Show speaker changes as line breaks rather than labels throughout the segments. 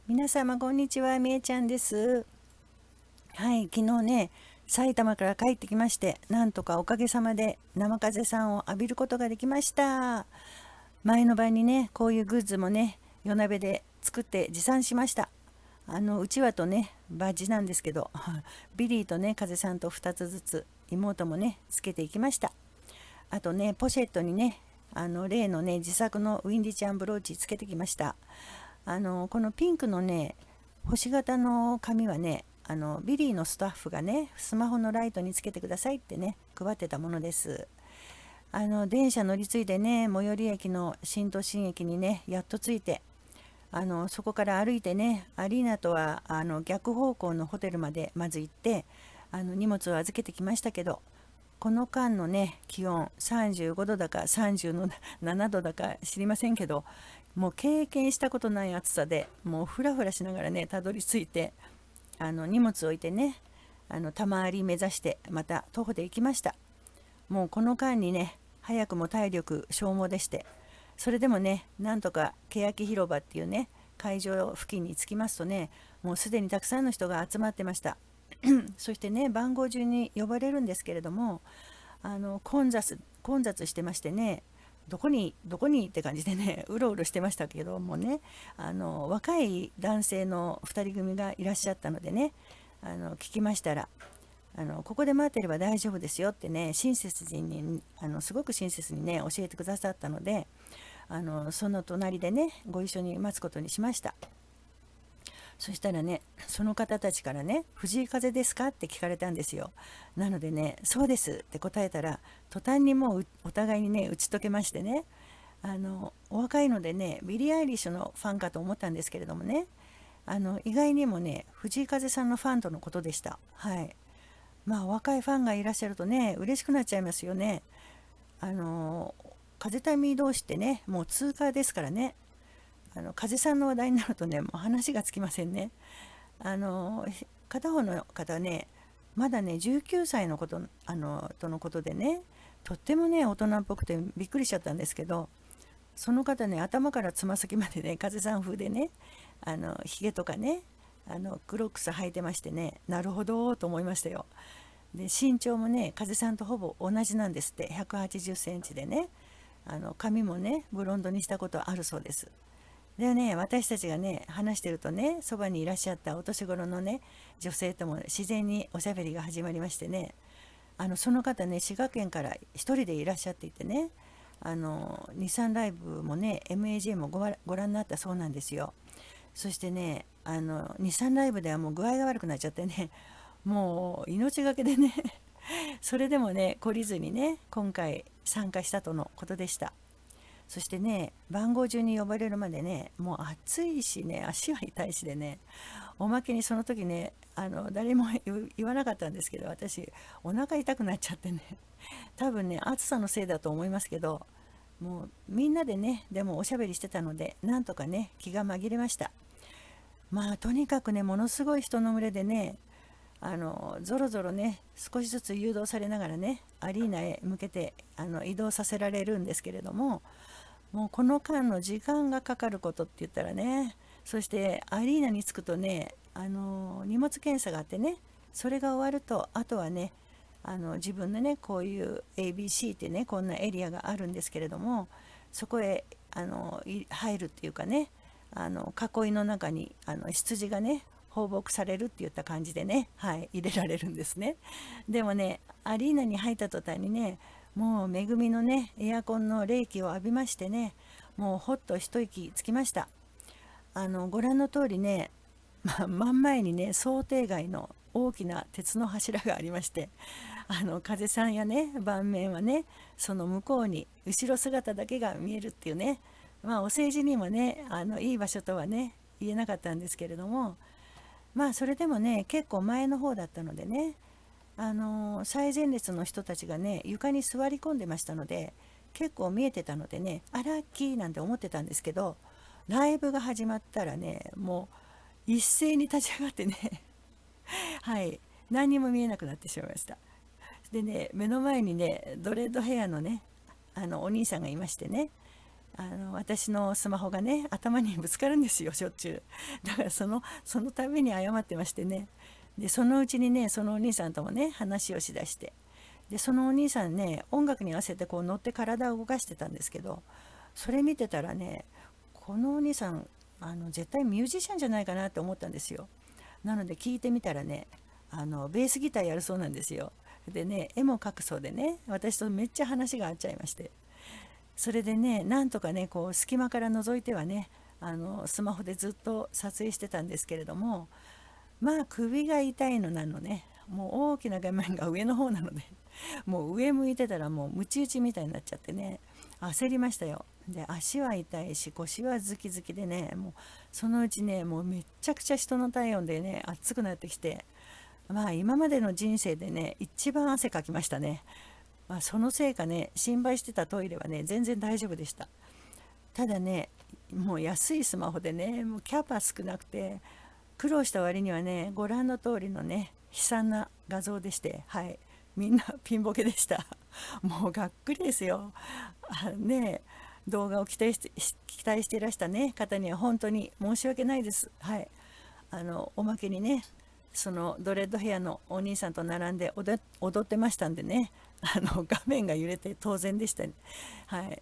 皆様こんにちは、みえちゃんです。はい、昨日ね、埼玉から帰ってきまして、なんとかおかげさまで生風さんを浴びることができました。前の晩にね、こういうグッズもね、夜鍋で作って持参しました。うちわとね、バッジなんですけど、ビリーとね、風さんと2つずつ、妹もね、つけていきました。あとね、ポシェットにね、例のね、自作のウィンディちゃんブローチつけてきました。このピンクのね、星型の紙はね、ビリーのスタッフがね、スマホのライトにつけてくださいってね、配ってたものです。電車乗り継いでね、最寄り駅の新都心駅にね、やっと着いて、そこから歩いてね、アリーナとは逆方向のホテルまでまず行って、荷物を預けてきましたけど、この間のね、気温35度だか37度だか知りませんけど、もう経験したことない暑さで、もうフラフラしながらね、たどり着いて、荷物を置いてね、玉有目指してまた徒歩で行きました。もうこの間にね、早くも体力消耗でして、それでもね、なんとか欅広場っていうね、会場付近に着きますとね、もうすでにたくさんの人が集まってました。そしてね、番号順に呼ばれるんですけれども、混雑してましてね、どこにって感じでね、うろうろしてましたけどもね、若い男性の2人組がいらっしゃったのでね、聞きましたら、ここで待ってれば大丈夫ですよってね、親切にすごく親切にね教えてくださったので、その隣でねご一緒に待つことにしました。そしたらね、その方たちからね、藤井風ですかって聞かれたんですよ。なのでね、そうですって答えたら、途端にもうお互いにね打ち解けましてね、お若いのでね、ビリー・アイリッシュのファンかと思ったんですけれどもね、意外にもね、藤井風さんのファンとのことでした。はい。まあ若いファンがいらっしゃるとね、嬉しくなっちゃいますよね。風民同士ってね、もう通過ですからね。風さんの話題になるとね、もう話がつきませんね。あの片方の方はね、まだね19歳のこととのことでね、とってもね大人っぽくてびっくりしちゃったんですけど、その方ね、頭からつま先までね風さん風でね、ひげとかね、クロックス履いてましてね、なるほどと思いましたよ。で身長もね風さんとほぼ同じなんですって。180センチでね、髪もねブロンドにしたことあるそうです。でね、私たちがね話してるとね、そばにいらっしゃったお年頃のね女性とも自然におしゃべりが始まりましてね、その方ね滋賀県から一人でいらっしゃっていてね、日産ライブもね MAJ もご覧になったそうなんですよ。そしてね、日産ライブではもう具合が悪くなっちゃってね、もう命がけでねそれでもね懲りずにね今回参加したとのことでした。そしてね、番号順に呼ばれるまでね、もう暑いしね、足は痛いしでね、おまけにその時ね、誰も言わなかったんですけど、私お腹痛くなっちゃってね、多分ね暑さのせいだと思いますけど、もうみんなでねでもおしゃべりしてたので、なんとかね気が紛れました。まあとにかくね、ものすごい人の群れでね、ぞろぞろね少しずつ誘導されながらねアリーナへ向けて移動させられるんですけれども、もうこの間の時間がかかることって言ったらね、そしてアリーナに着くとね、荷物検査があってね、それが終わるとあとはね、自分のねこういう ABC ってねこんなエリアがあるんですけれども、そこへ入るっていうかね、囲いの中に羊がね放牧されるって言った感じでね、はい、入れられるんですね。でもねアリーナに入った途端にね、もう恵みのねエアコンの冷気を浴びましてね、もうほっと一息つきました。ご覧の通りね、真ん前にね想定外の大きな鉄の柱がありまして、風さんやね盤面はねその向こうに後ろ姿だけが見えるっていうね、まあお政治にもねいい場所とはね言えなかったんですけれども、まあそれでもね結構前の方だったのでね、最前列の人たちがね床に座り込んでましたので、結構見えてたのでね、あ、ラッキーなんて思ってたんですけど、ライブが始まったらね、もう一斉に立ち上がってねはい、何にも見えなくなってしまいました。でね、目の前にねドレッドヘアのねお兄さんがいましてね、私のスマホがね頭にぶつかるんですよ、しょっちゅう。だからその度に謝ってましてね。でそのうちにねそのお兄さんともね話をしだして、でそのお兄さんね音楽に合わせてこう乗って体を動かしてたんですけど、それ見てたらねこのお兄さん絶対ミュージシャンじゃないかなって思ったんですよ。なので聞いてみたらねベースギターやるそうなんですよ。でね絵も描くそうでね、私とめっちゃ話が合っちゃいまして、それでねなんとかねこう隙間から覗いてはねスマホでずっと撮影してたんですけれども、まあ首が痛いのなのね、もう大きな画面が上の方なのでもう上向いてたらもうムチ打ちみたいになっちゃってね、焦りましたよ。で足は痛いし腰はズキズキでね、もうそのうちねもうめっちゃくちゃ人の体温でね熱くなってきて、まあ今までの人生でね一番汗かきましたね。まあ、そのせいかね心配してたトイレはね全然大丈夫でした。ただねもう安いスマホでねもうキャパ少なくて苦労した割にはねご覧の通りのね悲惨な画像でして、はい、みんなピンボケでしたもうがっくりですよ。ね動画を期待していらしたね方には本当に申し訳ないです。はい、おまけにねそのドレッドヘアのお兄さんと並んで踊ってましたんでね、画面が揺れて当然でしたね。はい、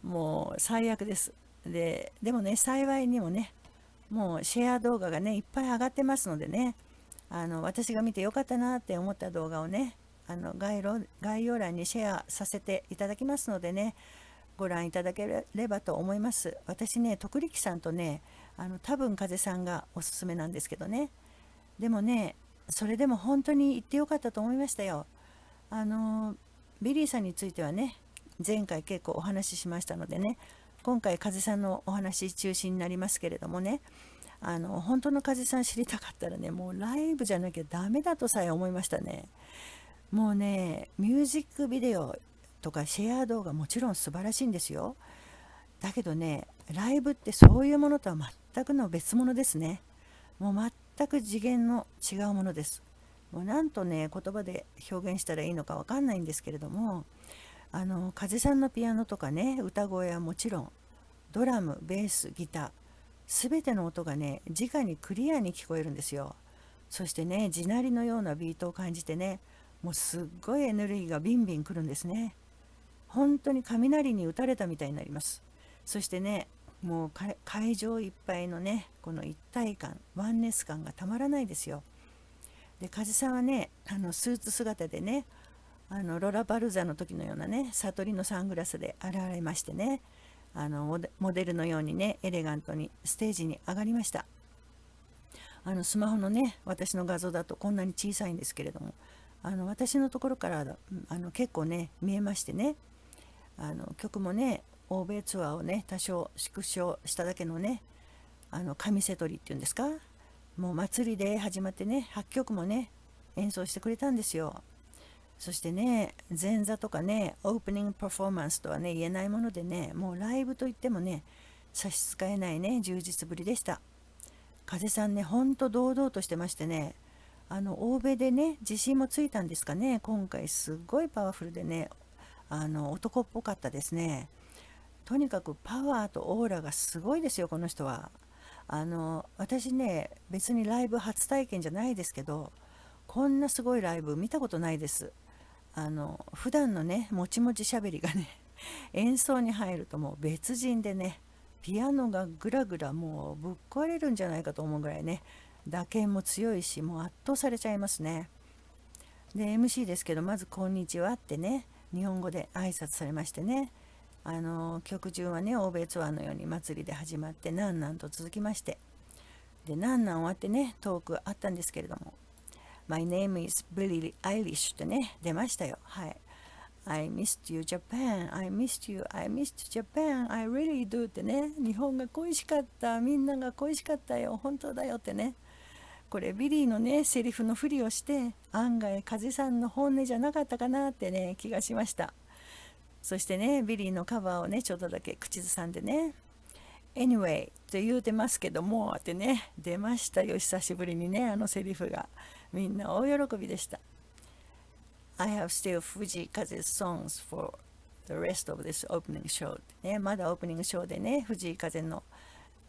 もう最悪です。でもね幸いにもねもうシェア動画がねいっぱい上がってますのでね、私が見てよかったなって思った動画をね概要欄にシェアさせていただきますのでね、ご覧いただければと思います。私ね徳力さんとね多分風さんがおすすめなんですけどね、でもねそれでも本当に行ってよかったと思いましたよ。あのビリーさんについてはね前回結構お話ししましたのでね、今回風さんのお話中心になりますけれどもね、本当の風さん知りたかったらねもうライブじゃなきゃダメだとさえ思いましたね。もうねミュージックビデオとかシェア動画もちろん素晴らしいんですよ。だけどねライブってそういうものとは全くの別物ですね。もう全く次元の違うものです。もうなんとね言葉で表現したらいいのかわかんないんですけれども、風さんのピアノとかね歌声はもちろんドラムベースギター全ての音がね直にクリアに聞こえるんですよ。そしてね地鳴りのようなビートを感じてねもうすっごいエネルギーがビンビンくるんですね。本当に雷に打たれたみたいになります。そしてねもう会場いっぱいのねこの一体感ワンネス感がたまらないですよ。で風さんはねスーツ姿でねロラバルザの時のようなね悟りのサングラスで現れましてね、モデルのようにねエレガントにステージに上がりました。スマホのね私の画像だとこんなに小さいんですけれども、私のところから結構ね見えましてね、曲もね欧米ツアーをね多少縮小しただけのね上瀬取りっていうんですか、もう祭りで始まってね8曲もね演奏してくれたんですよ。そしてね前座とかねオープニングパフォーマンスとはね言えないものでね、もうライブといってもね差し支えないね充実ぶりでした。風さんねほんと堂々としてましてね、欧米でね自信もついたんですかね、今回すっごいパワフルでね男っぽかったですね。とにかくパワーとオーラがすごいですよこの人は。私ね別にライブ初体験じゃないですけどこんなすごいライブ見たことないです。普段のねもちもちしゃべりがね演奏に入るともう別人でね、ピアノがグラグラもうぶっ壊れるんじゃないかと思うぐらいね打鍵も強いしもう圧倒されちゃいますね。で MC ですけどまず「こんにちは」ってね日本語で挨拶されましてね、曲中はね欧米ツアーのように祭りで始まってなんなんと続きまして、でなんなん終わってねトークあったんですけれども「My name is Billie Eilish」ってね出ましたよ。はい、I missed you Japan, I missed you, I missed Japan, I really do ってね、日本が恋しかった、みんなが恋しかったよ、本当だよってね、これビリーのねセリフのふりをして案外風さんの本音じゃなかったかなってね気がしました。そしてねビリーのカバーをねちょっとだけ口ずさんでね「Anyway」って言うてますけどもってね出ましたよ、久しぶりにねセリフが。みんな大喜びでした。I have still Fuji Kaze songs for the rest of this opening show ってね、まだオープニングショーでね、藤井風の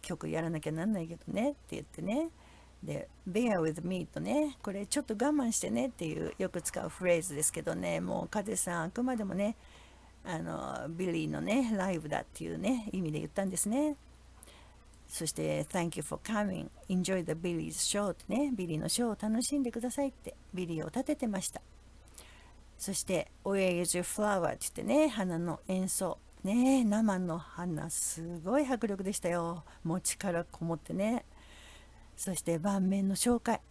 曲やらなきゃなんないけどねって言ってね、で、bear with me とね、これちょっと我慢してねっていうよく使うフレーズですけどね、もう風さんあくまでもね、ビリーのね、ライブだっていうね、意味で言ったんですね。そして、Thank you for coming. Enjoy the Billy's show ってね、ビリーのショーを楽しんでくださいってビリーを立ててました。そして、Where is your flower って言ってね、花の演奏。ね、生の花、すごい迫力でしたよ。もう力こもってね。そして盤面の紹介。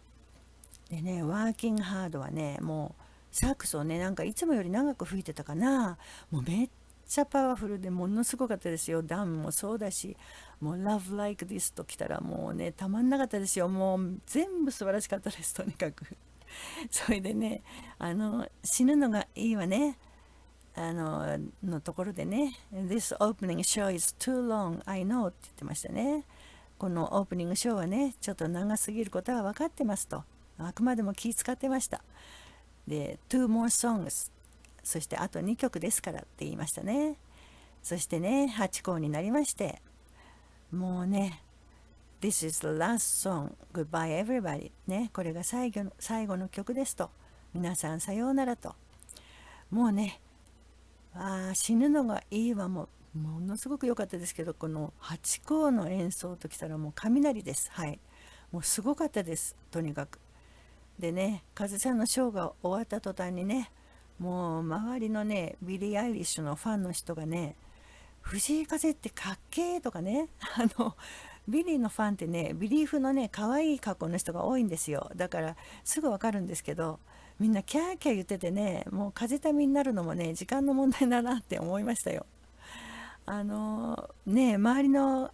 でね、ワーキングハードはね、もうサックスをね、なんかいつもより長く吹いてたかな。もうめっちゃパワフルでものすごかったですよ。ダンもそうだし、もう Love Like This ときたらもうね、たまんなかったですよ。もう全部素晴らしかったです、とにかく。それでね、死ぬのがいいわね。のところでね、This opening show is too long, I know って言ってましたね。このオープニングショーはね、ちょっと長すぎることは分かってますと。あくまでも気遣ってました。で、Two more songs。そしてあと2曲ですからって言いましたね。そしてね、8校になりまして、もうね、This is the last song, goodbye everybody。ね、これが最後の曲ですと。皆さんさようならと。もうね、死ぬのがいいわもものすごく良かったですけど、この8校の演奏ときたらもう雷です。はい。もうすごかったです。とにかく。でね、風さんのショーが終わった途端にね、もう周りのね、ビリー・アイリッシュのファンの人がね、藤井風ってかっけーとかね、ビリーのファンってね、ビリーフのね、可愛い格好の人が多いんですよ。だからすぐわかるんですけど、みんなキャーキャー言っててね、もう風民になるのもね、時間の問題だなって思いましたよ。周りの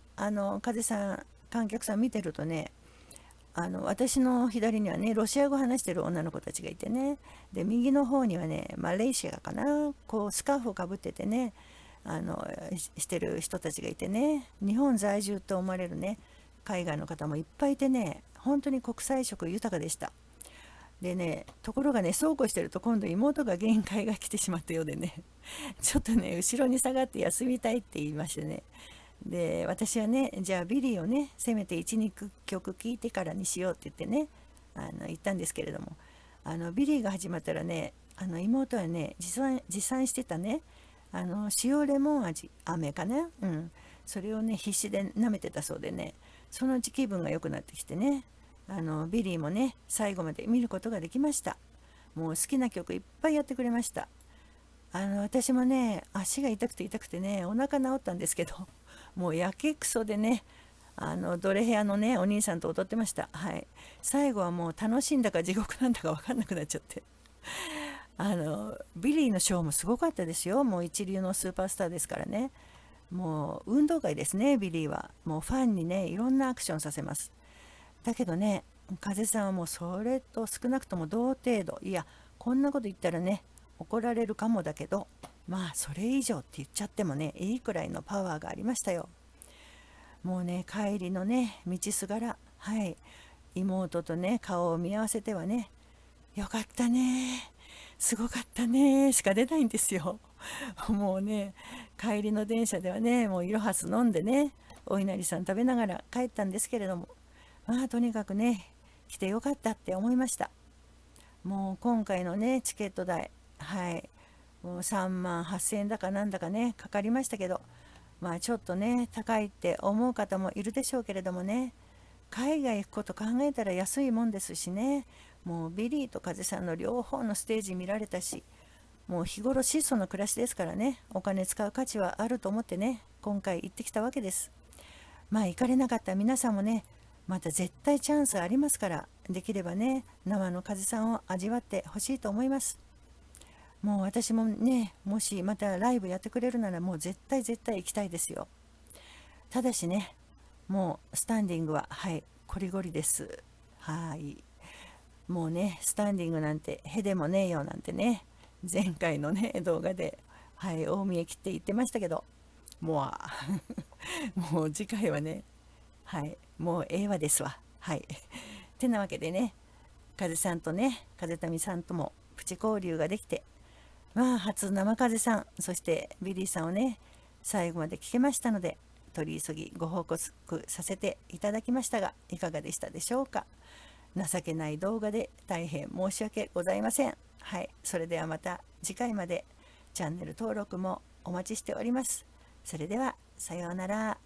風さん、観客さん見てるとね、私の左にはね、ロシア語話してる女の子たちがいてね、で右の方にはね、マレーシアかな、こうスカーフをかぶっててね、してる人たちがいてね、日本在住と思われるね、海外の方もいっぱいいてね、本当に国際色豊かでした。でね、ところがね、そうこうしてると今度妹が限界が来てしまったようでね、ちょっとね、後ろに下がって休みたいって言いましてね、で、私はね、じゃあビリーをね、せめて1、2曲聴いてからにしようって言ってね、言ったんですけれども、ビリーが始まったらね、妹はね、持参してたね、塩レモン味、飴かな、うん、それをね、必死で舐めてたそうでね、そのうち気分が良くなってきてね、ビリーもね、最後まで見ることができました。もう好きな曲いっぱいやってくれました。私もね、足が痛くて痛くてね、お腹治ったんですけど、もうやけくそでね、ドレヘアのね、お兄さんと踊ってました。はい。最後はもう楽しいんだか地獄なんだか分かんなくなっちゃって。ビリーのショーもすごかったですよ。もう一流のスーパースターですからね。もう運動会ですね、ビリーは。もうファンにね、いろんなアクションさせます。だけどね、風さんはもうそれと少なくとも同程度、いや、こんなこと言ったらね、怒られるかもだけど、まあそれ以上って言っちゃってもね、いいくらいのパワーがありましたよ。もうね、帰りのね、道すがら、はい、妹とね、顔を見合わせてはね、よかったね、すごかったね、しか出ないんですよ。もうね、帰りの電車ではね、もうイロハス飲んでね、お稲荷さん食べながら帰ったんですけれども、まあとにかくね、来てよかったって思いました。もう今回のね、チケット代、はい、もう3万8,000円だかなんだかね、かかりましたけど、まあちょっとね、高いって思う方もいるでしょうけれどもね、海外行くこと考えたら安いもんですしね、もうビリーと風さんの両方のステージ見られたし、もう日頃質素な暮らしですからね、お金使う価値はあると思ってね、今回行ってきたわけです。まあ行かれなかった皆さんもね、また絶対チャンスありますから、できればね、生の風さんを味わってほしいと思います。もう私もね、もしまたライブやってくれるならもう絶対絶対行きたいですよ。ただしね、もうスタンディングは、はい、こりごりです。はい。もうね、スタンディングなんてへでもねえよなんてね、前回のね、動画で、はい、大見え切って言ってましたけど、もうもう次回はね、はい、もうええわですわ。はい。てなわけでね、風さんとね、風民さんともプチ交流ができて、まあ初生風さん、そしてビリーさんをね最後まで聞けましたので、取り急ぎご報告させていただきましたが、いかがでしたでしょうか。情けない動画で大変申し訳ございません。はい、それではまた次回までチャンネル登録もお待ちしております。それではさようなら。